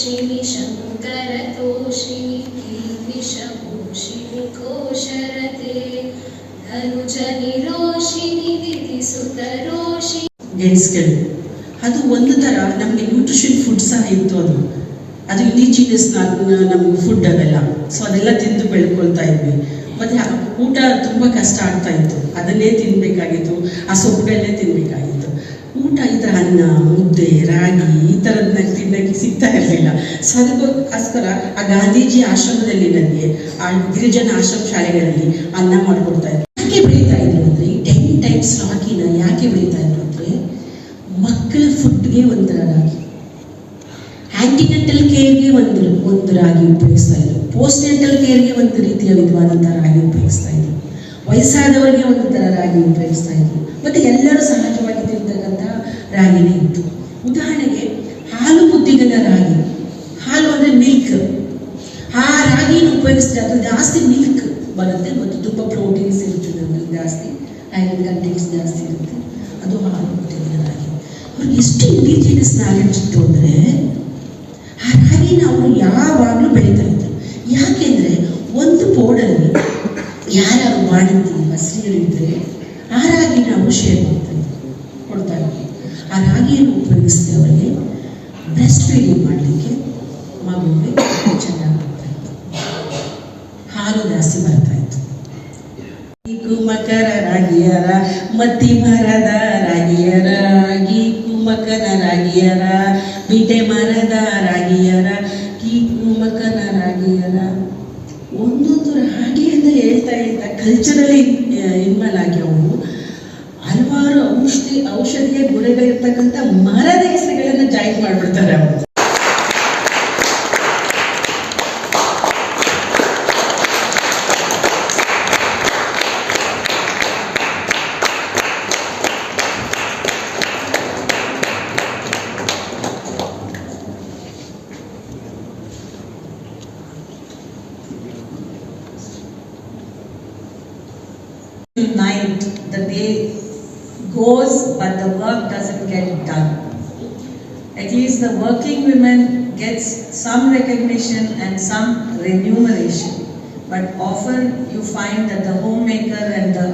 तोषिणि शङ्करतोषिणि कीर्तिशभूषिणि कोशरते ಧನುಜನಿರೋಷಿಣಿ ದಿತಿಸುತರೋಷಿಣಿ. ಗೆಣಸ್ಗಳು ಅದು ಒಂದು ಥರ ನಮಗೆ ನ್ಯೂಟ್ರಿಷನ್ ಫುಡ್ ಸಹ ಇತ್ತು. ಅದು ಇಂಡಿಜಿನಿಯಸ್ ನಮ್ಗೆ ಫುಡ್ ಅವೆಲ್ಲ. ಸೊ ಅದೆಲ್ಲ ತಿಂದು ಬೆಳ್ಕೊಳ್ತಾ ಇದ್ವಿ. ಮತ್ತು ಊಟ ತುಂಬ ಕಷ್ಟ ಆಗ್ತಾ ಇತ್ತು. ಅದನ್ನೇ ತಿನ್ನಬೇಕಾಗಿತ್ತು, ಆ ಸೊಪ್ಪುಗಳನ್ನೇ ತಿನ್ನಬೇಕಾಗಿತ್ತು. ಊಟ ಈ ಥರ ಅನ್ನ, ಮುದ್ದೆ, ರಾಗಿ ಈ ಥರದ್ದು ತಿನ್ನೋಕ್ಕೆ ಸಿಗ್ತಾ ಇರಲಿಲ್ಲ. ಸೊ ಅದಕ್ಕೋಸ್ಕರ ಆ ಗಾಂಧೀಜಿ ಆಶ್ರಮದಲ್ಲಿ ನನಗೆ ಆ ಗಿರಿಜನ ಆಶ್ರಮ ಶಾಲೆಗಳಲ್ಲಿ ಅನ್ನ ಮಾಡಿಕೊಡ್ತಾ ಇದ್ರು. ಯಾಕೆ ಬೆಳೀತಾ ಇದ್ರು ಅಂದರೆ ಈ 10 ಟೈಮ್ಸ್ ರಾಗಿನ ಯಾಕೆ ಬೆಳೀತಾ ಇದ್ರು ಅಂದರೆ ಮಕ್ಕಳ ಫುಡ್ಗೆ ಒಂಥರ ರಾಗಿ, ಆ್ಯಂಟಿನೆಂಟಲ್ ಕೇರ್ಗೆ ಒಂದು ರಾಗಿ ಉಪಯೋಗಿಸ್ತಾ ಇದ್ರು, ಪೋಸ್ಟ್ನೆಂಟಲ್ ಕೇರ್ಗೆ ಒಂದು ರೀತಿಯ ವಿಧವಾದಂಥ ರಾಗಿ ಉಪಯೋಗಿಸ್ತಾ ಇದ್ರು, ವಯಸ್ಸಾದವರಿಗೆ ಒಂದು ಥರ ರಾಗಿ ಉಪಯೋಗಿಸ್ತಾ ಇದ್ರು. ಮತ್ತು ಎಲ್ಲರೂ ಸಹಜವಾಗಿ ತಿಂತಕ್ಕಂಥ ರಾಗಿನೇ ಇತ್ತು. ಉದಾಹರಣೆಗೆ ಹಾಲು ಮುದ್ದಿಗಳ ರಾಗಿ, ಹಾಲು ಅಂದರೆ ಮಿಲ್ಕ್, ಆ ರಾಗಿನ ಉಪಯೋಗಿಸಿದ್ರೆ ಅದು ಜಾಸ್ತಿ ಮಿಲ್ಕ್ ಬರುತ್ತೆ ಮತ್ತು ತುಂಬ ಪ್ರೋಟೀನ್ಸ್ ಇರ್ತದೆ, ಅದರಲ್ಲಿ ಜಾಸ್ತಿ ಐರನ್ ಕಂಟೆಂಟ್ಸ್ ಜಾಸ್ತಿ ಇರುತ್ತೆ. ಅದು ಹಾಲು ಮುದ್ದಿಗಳ ರಾಗಿ. ಅವ್ರಿಗೆ ಎಷ್ಟು ಇಂಡಿಜಿನಿಯಸ್ ನಾಲೆಡ್ಜ್ ಇತ್ತು ಅಂದರೆ ಆ ರಾಗಿನ ಅವರು ಯಾವಾಗಲೂ ಬೆಳೀತಾ ಇದ್ರು. ಯಾಕೆಂದರೆ ಒಂದು ಪೌಡರ್ಗೆ ಯಾರ್ಯಾರು ಮಾಡಿದ್ವಿ ಹಸಿರಿದ್ರೆ ಆ ರಾಗಿನ ಅವರು ಶೇರ್ ಕೊಡ್ತಾ ಇದ್ವಿ. ಆ ರಾಗಿಯನ್ನು ಉಪಯೋಗಿಸಿದೆ ಅವರಿಗೆ ಬ್ರೆಸ್ಟ್ ಫೀಡಿಂಗ್ ಮಾಡಲಿಕ್ಕೆ, ಮಗುವಿಗೆ ಚೆನ್ನಾಗಾಗ್ತಾ ಇತ್ತು, ಹಾಲು ಜಾಸ್ತಿ ಬರ್ತಾ ಇತ್ತು. ಕುಮಕರ ರಾಗಿಯರ ಮತ್ತಿ ಮರದ ರಾಗಿಯರ ಕುಮಕನ ರಾಗಿಯರ ಬಿಟೆ ಮರದ ರಾಗಿಯರ ಕುಮಕನ ರಾಗಿಯರ ಒಂದೊಂದು ರಾಗಿಯಿಂದ ಹೇಳ್ತಾ ಕಲ್ಚರಲಿ ಇನ್ವಾಲ್ವ್ ಆಗಿ ಅವರು ಹಲವಾರು ಔಷಧಿಯ ಗುಣಗಳಿರ್ತಕ್ಕಂಥ ಮರದ ಹೆಸರುಗಳನ್ನು ಜಾಯಿನ್ ಮಾಡಿಬಿಡ್ತಾರೆ ಅವರು. Night, the day goes, but the work doesn't get done. At least the working women gets some recognition and some remuneration, but often you find that the homemaker and the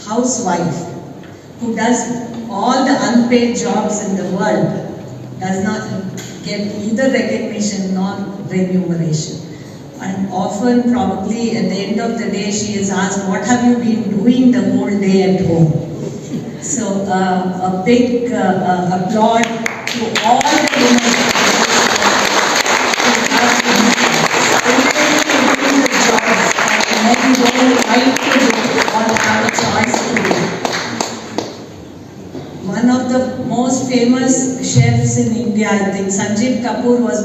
housewife who does all the unpaid jobs in the world does not get either recognition nor remuneration. And often, probably at the end of the day, she is asked, what have you been doing the whole day at home? So a big applaud to all the women who have been doing the job that men don't like to do or have a choice to do. One of the most famous chefs in India, I think, Sanjeev Kapoor was